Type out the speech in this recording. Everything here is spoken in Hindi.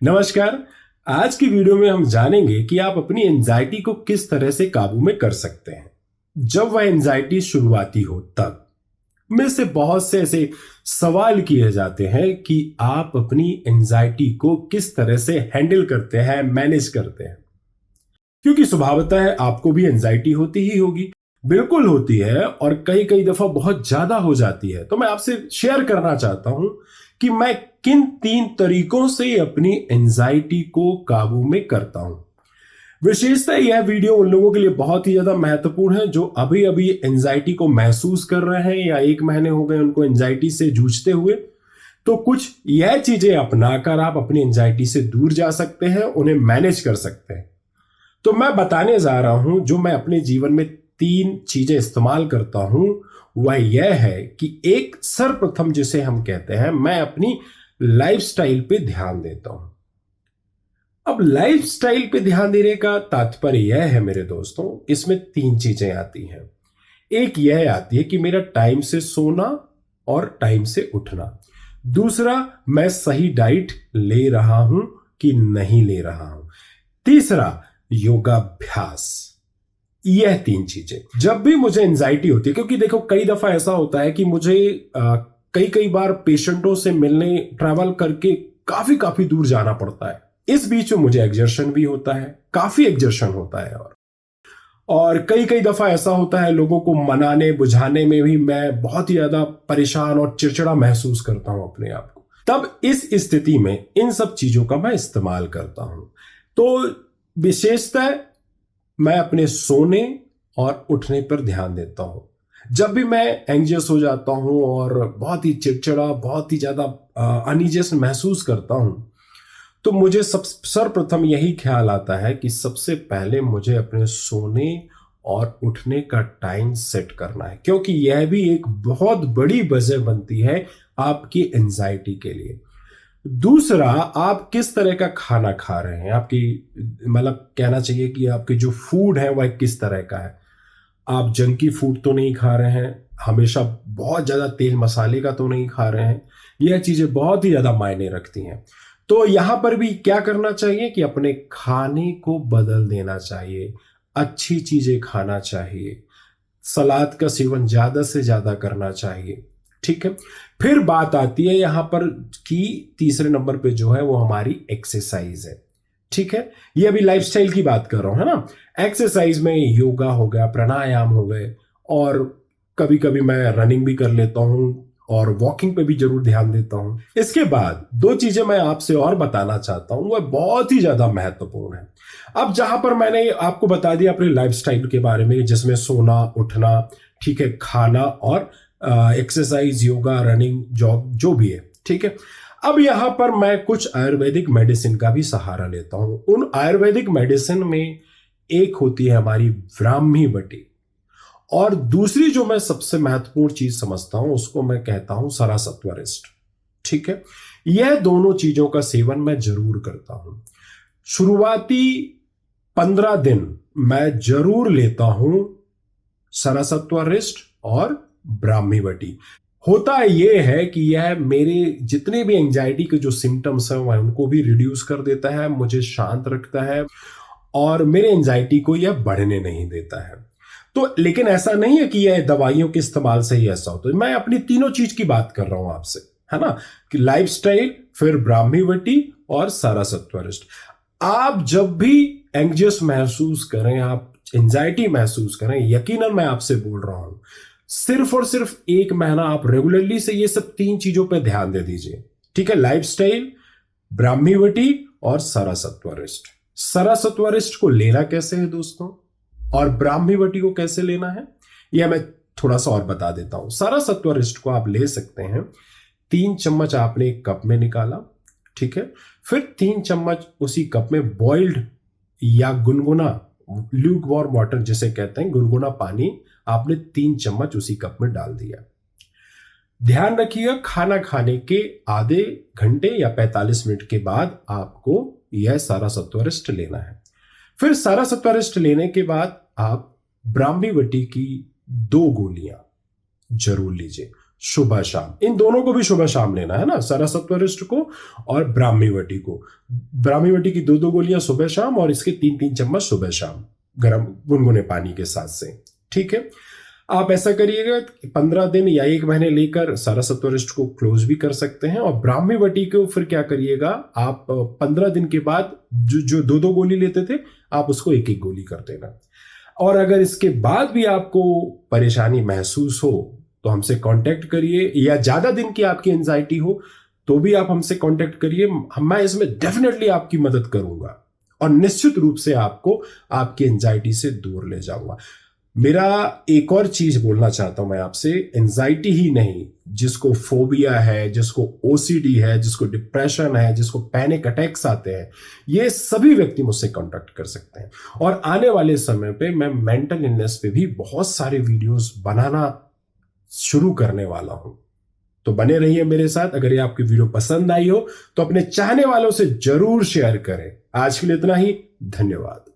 नमस्कार। आज की वीडियो में हम जानेंगे कि आप अपनी एंजाइटी को किस तरह से काबू में कर सकते हैं जब वह एंजाइटी शुरुआती हो। तब में से बहुत से ऐसे सवाल किए जाते हैं कि आप अपनी एंजाइटी को किस तरह से हैंडल करते हैं, मैनेज करते हैं। क्योंकि स्वभावतः है आपको भी एंजाइटी होती ही होगी, बिल्कुल होती है, और कई कई दफा बहुत ज्यादा हो जाती है। तो मैं आपसे शेयर करना चाहता हूं कि मैं किन 3 तरीकों से अपनी एंजाइटी को काबू में करता हूं। विशेषतः यह वीडियो उन लोगों के लिए बहुत ही ज्यादा महत्वपूर्ण है जो अभी अभी एंजाइटी को महसूस कर रहे हैं या 1 महीने हो गए उनको एंजाइटी से जूझते हुए। तो कुछ यह चीजें अपनाकर आप अपनी एंजाइटी से दूर जा सकते हैं, उन्हें मैनेज कर सकते हैं। तो मैं बताने जा रहा हूं जो मैं अपने जीवन में 3 चीजें इस्तेमाल करता हूं। वह यह है कि एक सर्वप्रथम जिसे हम कहते हैं, मैं अपनी लाइफस्टाइल पे ध्यान देता हूं। अब लाइफस्टाइल पे ध्यान देने का तात्पर्य यह है मेरे दोस्तों, इसमें 3 चीजें आती हैं। एक यह आती है कि मेरा टाइम से सोना और टाइम से उठना। दूसरा, मैं सही डाइट ले रहा हूं कि नहीं ले रहा हूं। तीसरा, योगाभ्यास। यह 3 चीजें जब भी मुझे एंजाइटी होती है, क्योंकि देखो कई दफा ऐसा होता है कि मुझे कई कई बार पेशेंटों से मिलने ट्रैवल करके काफी काफी दूर जाना पड़ता है। इस बीच में मुझे एग्जर्शन भी होता है, काफी एग्जर्शन होता है। और कई कई दफा ऐसा होता है लोगों को मनाने बुझाने में भी मैं बहुत ही ज्यादा परेशान और चिड़चिड़ा महसूस करता हूं अपने आप को। तब इस स्थिति में इन सब चीजों का मैं इस्तेमाल करता हूं। तो विशेषतः मैं अपने सोने और उठने पर ध्यान देता हूं। जब भी मैं एंग्जियस हो जाता हूं और बहुत ही चिड़चिड़ा, बहुत ही ज्यादा अनईजियस महसूस करता हूं, तो मुझे सर्वप्रथम यही ख्याल आता है कि सबसे पहले मुझे अपने सोने और उठने का टाइम सेट करना है, क्योंकि यह भी एक बहुत बड़ी वजह बनती है आपकी एंजाइटी के लिए। दूसरा, आप किस तरह का खाना खा रहे हैं, आपकी मतलब कहना चाहिए कि आपके जो फूड है वह किस तरह का है। आप जंकी फूड तो नहीं खा रहे हैं, हमेशा बहुत ज्यादा तेल मसाले का तो नहीं खा रहे हैं। यह चीजें बहुत ही ज्यादा मायने रखती हैं। तो यहां पर भी क्या करना चाहिए कि अपने खाने को बदल देना चाहिए, अच्छी चीजें खाना चाहिए, सलाद का सेवन ज्यादा से ज्यादा करना चाहिए। ठीक है। फिर बात आती है यहां पर कि तीसरे नंबर पे जो है वो हमारी एक्सरसाइज है। ठीक है। ये अभी लाइफस्टाइल की बात कर रहा हूं, है ना। एक्सरसाइज में योगा हो गया, प्राणायाम हो गए, और कभी कभी मैं रनिंग भी कर लेता हूं और वॉकिंग पे भी जरूर ध्यान देता हूं। इसके बाद 2 चीजें मैं आपसे और बताना चाहता हूं, वह बहुत ही ज्यादा महत्वपूर्ण है। अब जहां पर मैंने आपको बता दिया अपने लाइफस्टाइल के बारे में, जिसमें सोना उठना, ठीक है, खाना और एक्सरसाइज, योगा, रनिंग, जॉग जो भी है, ठीक है। अब यहां पर मैं कुछ आयुर्वेदिक मेडिसिन का भी सहारा लेता हूं। उन आयुर्वेदिक मेडिसिन में एक होती है हमारी ब्राह्मी बटी, और दूसरी जो मैं सबसे महत्वपूर्ण चीज समझता हूं उसको मैं कहता हूं सरासत्वरिष्ट। ठीक है। यह दोनों चीजों का सेवन मैं जरूर करता हूं। शुरुआती 15 दिन मैं जरूर लेता हूं सरासत्वरिष्ट और ब्राह्मी बटी। होता यह है कि यह मेरे जितने भी एंजाइटी के जो सिम्टम्स हैं वह उनको भी रिड्यूस कर देता है, मुझे शांत रखता है, और मेरे एंजाइटी को यह बढ़ने नहीं देता है। तो लेकिन ऐसा नहीं है कि यह दवाइयों के इस्तेमाल से ही ऐसा होता है। मैं अपनी तीनों चीज की बात कर रहा हूं आपसे, है ना, कि लाइफस्टाइल, फिर ब्राह्मी बटी और सारासत्वरिष्ट। आप जब भी एंग्जियस महसूस करें, आप एंजाइटी महसूस करें, यकीनन मैं आपसे बोल रहा हूं, सिर्फ और सिर्फ 1 महीना आप रेगुलरली से ये सब 3 चीजों पर ध्यान दे दीजिए। ठीक है। लाइफस्टाइल, ब्राह्मी बटी और सारासत्वरिष्ट। सारासत्वरिष्ट को लेना कैसे है दोस्तों, और ब्राह्मी बटी को कैसे लेना है, यह मैं थोड़ा सा और बता देता हूं। सारासत्वरिष्ट को आप ले सकते हैं, 3 चम्मच आपने एक कप में निकाला, ठीक है। फिर 3 चम्मच उसी कप में बॉइल्ड या गुनगुना, ल्यूक वार्म वाटर जिसे कहते हैं, गुनगुना पानी आपने 3 चम्मच उसी कप में डाल दिया। ध्यान रखिएगा, खाना खाने के आधे घंटे या 45 मिनट के बाद आपको यह सारासत्वरिष्ट लेना है। फिर सारासत्वरिष्ट लेने के बाद आप ब्राह्मी बटी की 2 गोलियां जरूर लीजिए। सुबह शाम। इन दोनों को भी सुबह शाम लेना है ना, सरसत्वरिष्ट को और ब्राह्मीवटी को। ब्राह्मीवटी की 2-2 गोलियां सुबह शाम और इसके 3-3 चम्मच सुबह शाम गर्म गुनगुने पानी के साथ से। ठीक है, आप ऐसा करिएगा, 15 दिन या 1 महीने लेकर सरसत्वरिष्ट को क्लोज भी कर सकते हैं। और ब्राह्मीवटी को फिर क्या करिएगा, आप 15 दिन के बाद जो 2-2 गोली लेते थे आप उसको 1-1 गोली कर देना। और अगर इसके बाद भी आपको परेशानी महसूस हो तो हमसे कांटेक्ट करिए, या ज्यादा दिन की आपकी एंजाइटी हो तो भी आप हमसे कांटेक्ट करिए। मैं इसमें डेफिनेटली आपकी मदद करूंगा और निश्चित रूप से आपको आपकी एंजाइटी से दूर ले जाऊंगा। मेरा एक और चीज बोलना चाहता हूं मैं आपसे, एंजाइटी ही नहीं, जिसको फोबिया है, जिसको ओसीडी है, जिसको डिप्रेशन है, जिसको पैनिक अटैक्स आते हैं, ये सभी व्यक्ति मुझसे कांटेक्ट कर सकते हैं। और आने वाले समय पे मैं मेंटल इलनेस पे भी बहुत सारे वीडियोस बनाना शुरू करने वाला हूं, तो बने रहिए मेरे साथ। अगर ये आपकी वीडियो पसंद आई हो तो अपने चाहने वालों से जरूर शेयर करें। आज के लिए इतना ही, धन्यवाद।